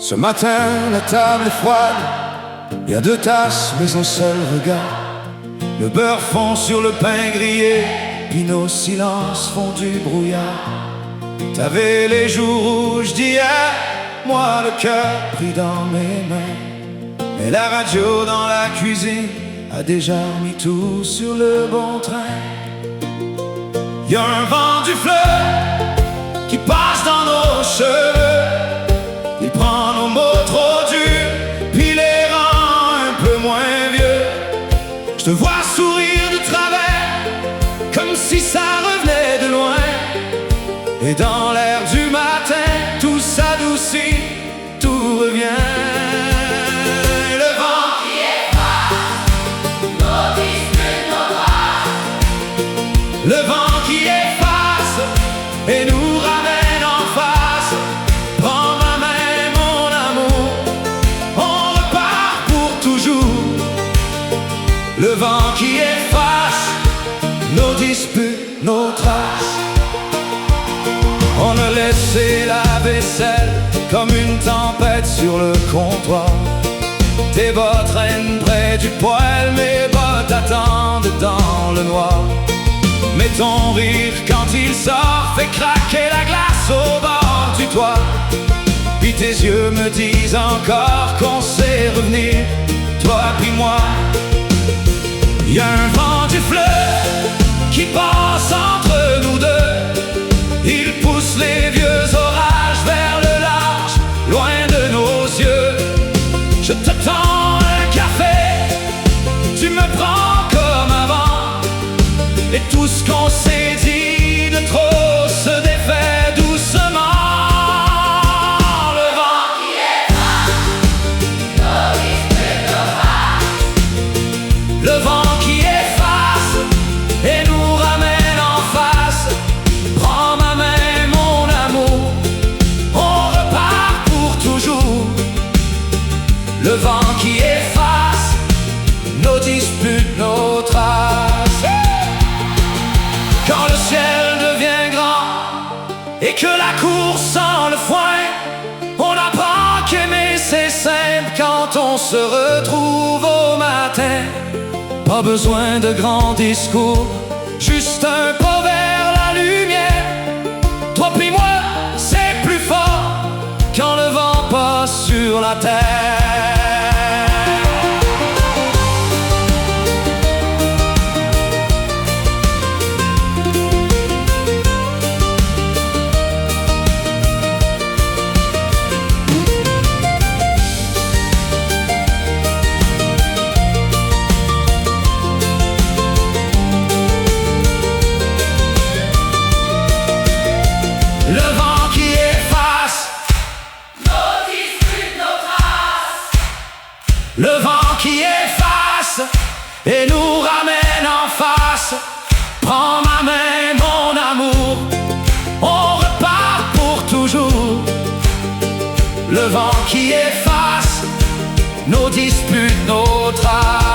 Ce matin, la table est froide, y a 2 tasses mais un seul regard. Le beurre fond sur le pain grillé, puis nos silences font du brouillard. T'avais les joues rouges d'hier, moi le cœur pris dans mes mains. Mais la radio dans la cuisine a déjà mis tout sur le bon train. Y'a un vent du fleuve qui passe dans nos cheveux. Il prend nos mots trop durs, puis les rend un peu moins vieux. Je te vois sourire de travers, comme si ça revenait de loin. Et dans l'air du matin, tout s'adoucit, tout revient. Le vent qui efface nos disputes, nos rages. Le vent qui efface et nous ramène en face. Prends ma main, mon amour, on repart pour toujours. Le vent qui efface nos disputes, nos traces. On a laissé la vaisselle comme une tempête sur le comptoir. Tes bottes traînent près du poêle, mes bottes attendent dans le noir. Mais ton rire quand il sort fait craquer la glace au bord du toit. Puis tes yeux me disent encore qu'on sait revenir, toi puis moi. Y a un vent du fleuve qui passe entre nous deux. Il pousse les vieux orages vers le large, loin de nos yeux. Je te tends un café, tu me prends comme avant. Et tout ce qu'on s'est dit de trop se défait doucement. Le vent qui efface nos disputes, nos rages. Le vent qui efface et nous ramène en face. Prends ma main, mon amour, on repart pour toujours. Le vent qui efface nos disputes, nos traces. Quand le ciel devient grand et que la cour sent le foin, on apprend qu'aimer c'est simple quand on se retrouve au matin. Pas besoin de grands discours, juste un pas vers la lumière. Toi puis moi, c'est plus fort quand le vent passe sur la terre. Le vent qui efface nos disputes, nos traces. Le vent qui efface et nous ramène en face. Prends ma main, mon amour, on repart pour toujours. Le vent qui efface nos disputes, nos traces.